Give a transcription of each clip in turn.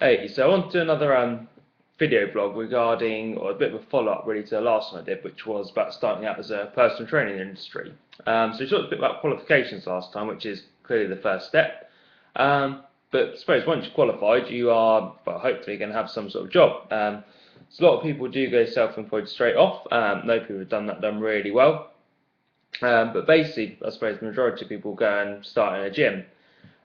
Hey, so I want to do another video blog regarding, or a bit of a follow-up really to the last one I did, which was about starting out as a personal training industry. So we talked a bit about qualifications last time, which is clearly the first step. But I suppose once you're qualified, you are, well, hopefully going to have some sort of job. So a lot of people do go self-employed straight off. No people have done really well. But basically, I suppose the majority of people go and start in a gym.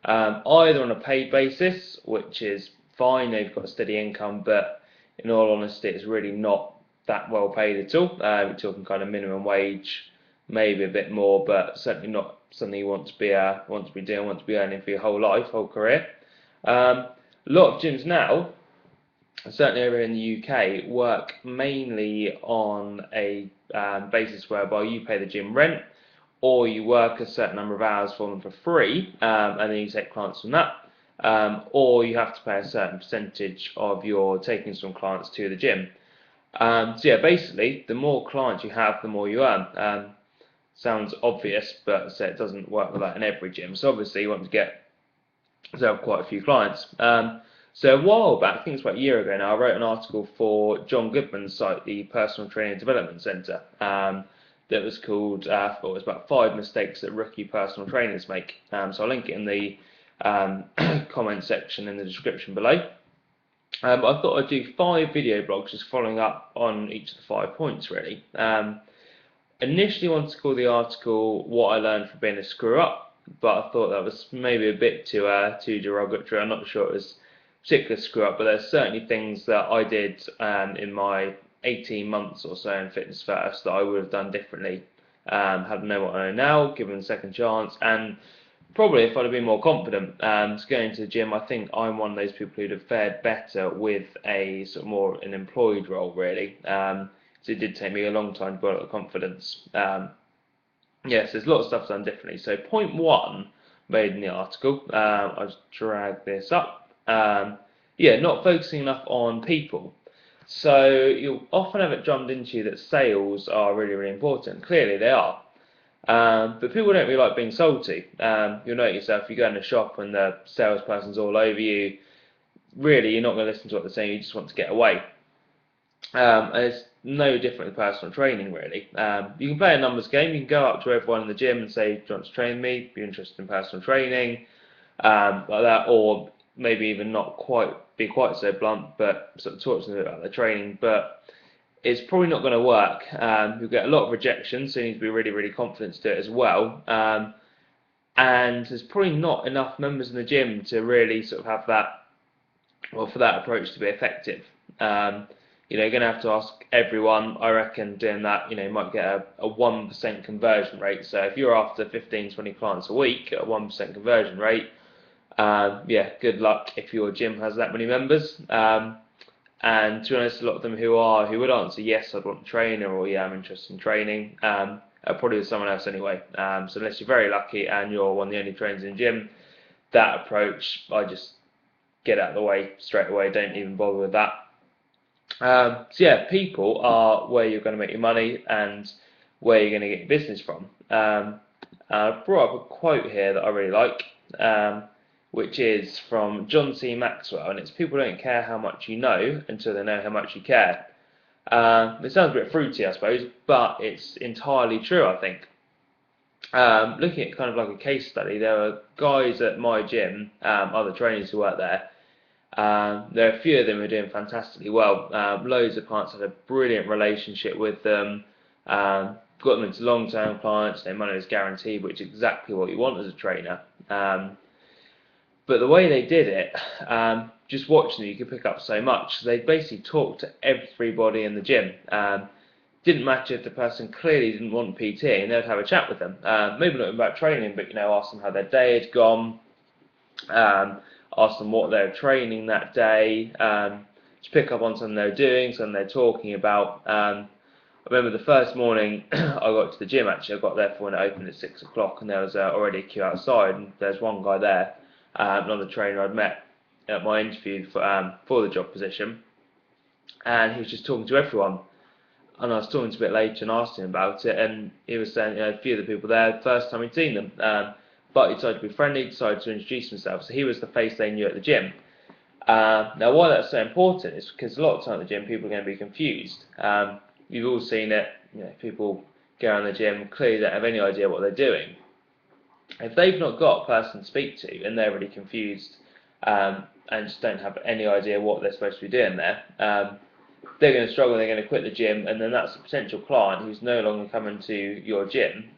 Either on a paid basis, which is fine, they've got a steady income, but in all honesty, it's really not that well paid at all. We're talking kind of minimum wage, maybe a bit more, but certainly not something you want to be doing, want to be earning for your whole life, whole career. A lot of gyms now, certainly over in the UK, work mainly on a basis whereby you pay the gym rent, or you work a certain number of hours for them for free, and then you take clients from that, or you have to pay a certain percentage of your takings from clients to the gym. So yeah, basically, the more clients you have, the more you earn. Sounds obvious, but so it doesn't work like that in every gym. So obviously, you want to get yourself quite a few clients. So a while back, I think it's about a year ago now, I wrote an article for John Goodman's site, the Personal Training Development Centre, that was called, it was about 5 mistakes that rookie personal trainers make. So I'll link it in the comment section in the description below. I thought I'd do 5 video blogs just following up on each of the 5 points really. Initially wanted to call the article "What I Learned from Being a Screw Up," but I thought that was maybe a bit too derogatory. I'm not sure it was a particular screw up, but there's certainly things that I did in my 18 months or so in Fitness First that I would have done differently. Had to know what I know now, given a second chance, and probably if I'd have been more confident to go into the gym, I think I'm one of those people who'd have fared better with a sort of more an employed role really. So it did take me a long time to build up the confidence. Yes, there's a lot of stuff done differently. So point 1 made in the article, I'll just drag this up. Yeah, not focusing enough on people. So you'll often have it drummed into you that sales are really, really important. Clearly they are. But people don't really like being sold to. You'll note yourself, you go in a shop and the salesperson's all over you, really you're not going to listen to what they're saying, you just want to get away. And it's no different with personal training really. You can play a numbers game, you can go up to everyone in the gym and say, do you want to train me, be interested in personal training, like that, or maybe even not be quite so blunt, but sort of talk to them about their training, but it's probably not going to work. You'll get a lot of rejection, so you need to be really, really confident to do it as well. And there's probably not enough members in the gym to really sort of have that, well, for that approach to be effective. You're going to have to ask everyone. I reckon doing that, you might get a 1% conversion rate. So if you're after 15, 20 clients a week at a 1% conversion rate, yeah, good luck if your gym has that many members. And to be honest, a lot of them who would answer yes, I'd want a trainer, or yeah, I'm interested in training, are probably with someone else anyway. So unless you're very lucky and you're one of the only trainers in the gym, that approach, I just get out of the way straight away. Don't even bother with that. So yeah, people are where you're going to make your money and where you're going to get your business from. I brought up a quote here that I really like, which is from John C. Maxwell, and it's people don't care how much you know until they know how much you care. It sounds a bit fruity, I suppose, but it's entirely true, I think. Looking at kind of like a case study, there are guys at my gym, other trainers who work there. There are a few of them who are doing fantastically well. Loads of clients had a brilliant relationship with them, got them into long-term clients, their money is guaranteed, which is exactly what you want as a trainer. But the way they did it, just watching them, you could pick up so much. They basically talked to everybody in the gym. Didn't matter if the person clearly didn't want PT, and they'd have a chat with them. Maybe not about training, but ask them how their day had gone. Ask them what they're training that day, to pick up on something they're doing, something they're talking about. I remember the first morning I got to the gym, actually, I got there for when it opened at 6 o'clock, and there was already a queue outside, and there's one guy there, another trainer I'd met at my interview for the job position, and he was just talking to everyone. And I was talking to him a bit later and asked him about it, and he was saying a few of the people there, first time he'd seen them, but he decided to be friendly, decided to introduce himself, so he was the face they knew at the gym. Now, why that's so important is because a lot of time at the gym, people are going to be confused. You've all seen it. People go around the gym, clearly don't have any idea what they're doing. If they've not got a person to speak to and they're really confused and just don't have any idea what they're supposed to be doing there, they're going to struggle. They're going to quit the gym, and then that's a potential client who's no longer coming to your gym,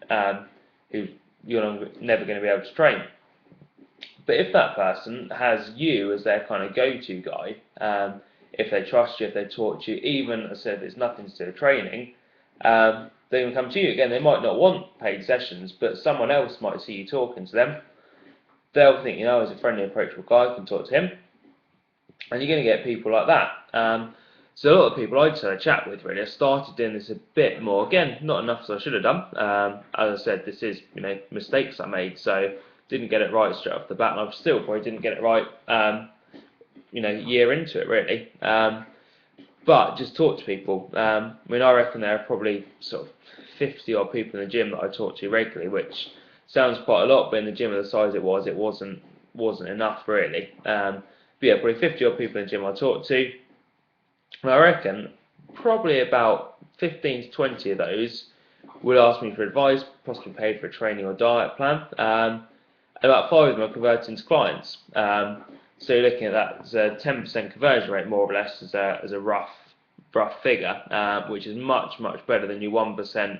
who you're never going to be able to train. But if that person has you as their kind of go-to guy, if they trust you, if they talk to you, even as I said, if it's nothing to do with training, they can come to you. Again, they might not want paid sessions, but someone else might see you talking to them. They'll think, as a friendly, approachable guy, I can talk to him. And you're going to get people like that. So a lot of people I'd had a chat with really, I started doing this a bit more. Again, not enough as I should have done. As I said, this is mistakes I made, so didn't get it right straight off the bat, and I still probably didn't get it right year into it really. But just talk to people. I reckon there are probably sort of 50 odd people in the gym that I talk to regularly, which sounds quite a lot, but in the gym of the size it wasn't enough really. But yeah, probably 50 odd people in the gym I talk to. And I reckon probably about 15 to 20 of those will ask me for advice, possibly paid for a training or diet plan. And about 5 of them are converted into clients. So you're looking at that as a 10% conversion rate, more or less, as a rough figure, which is much, much better than your 1%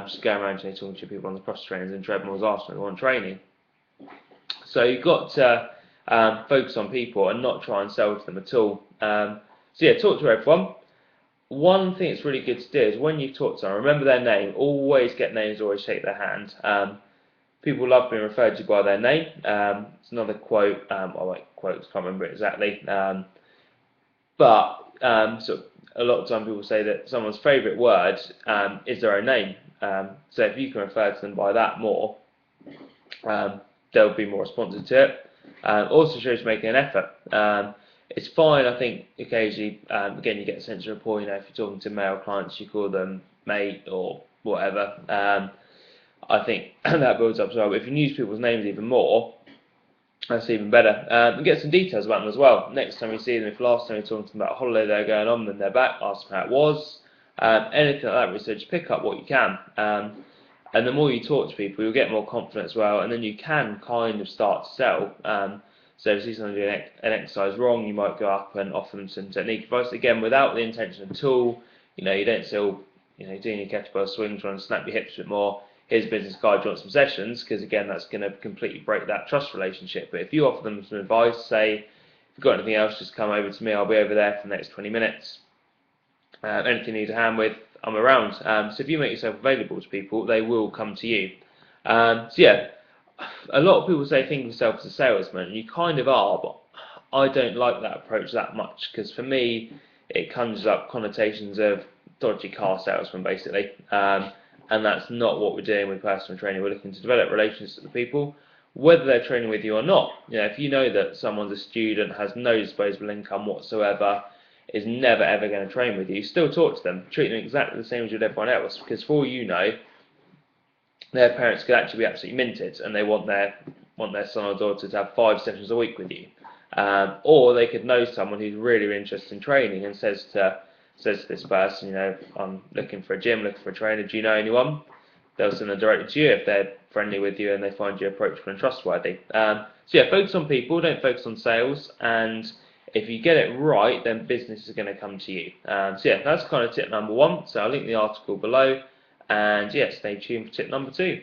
just going around talking to people on the cross trainers and treadmills asking them on training. So you've got to focus on people and not try and sell to them at all. So yeah, talk to everyone. One thing that's really good to do is when you talk to someone, remember their name. Always get names, always shake their hand. People love being referred to by their name. It's another quote. I like quotes, can't remember it exactly. But so a lot of time people say that someone's favourite word is their own name. So if you can refer to them by that more, they'll be more responsive to it. Also shows making an effort. It's fine, I think, occasionally, again, you get a sense of rapport, if you're talking to male clients, you call them mate or whatever. I think that builds up as well. But if you use people's names even more, that's even better. And get some details about them as well. Next time you see them, if last time you're talking to them about a holiday they're going on, then they're back, ask them how it was. Anything like that, really. So just pick up what you can. And the more you talk to people, you'll get more confident as well, and then you can kind of start to sell. So if you see someone doing an exercise wrong, you might go up and offer them some technique advice. Again, without the intention at all, you don't still, doing your kettlebell swing, trying to snap your hips a bit more. Here's a business guide, do you want some sessions? Because again, that's going to completely break that trust relationship. But if you offer them some advice, say, if you've got anything else, just come over to me. I'll be over there for the next 20 minutes. Anything you need a hand with, I'm around. So if you make yourself available to people, they will come to you. So yeah, a lot of people say think of yourself as a salesman, and you kind of are, but I don't like that approach that much, because for me, it conjures up connotations of dodgy car salesman, basically. And that's not what we're doing with personal training. We're looking to develop relationships with the people, whether they're training with you or not. If you know that someone's a student, has no disposable income whatsoever, is never ever going to train with you, still talk to them. Treat them exactly the same as you would everyone else, because for all you know, their parents could actually be absolutely minted, and they want their son or daughter to have 5 sessions a week with you. Or they could know someone who's really interested in training and says to this person, I'm looking for a gym, looking for a trainer, do you know anyone? They'll send them directly to you if they're friendly with you and they find you approachable and trustworthy. So yeah, focus on people, don't focus on sales, and if you get it right, then business is going to come to you. So yeah, that's kind of tip number 1. So I'll link the article below, and yeah, stay tuned for tip number 2.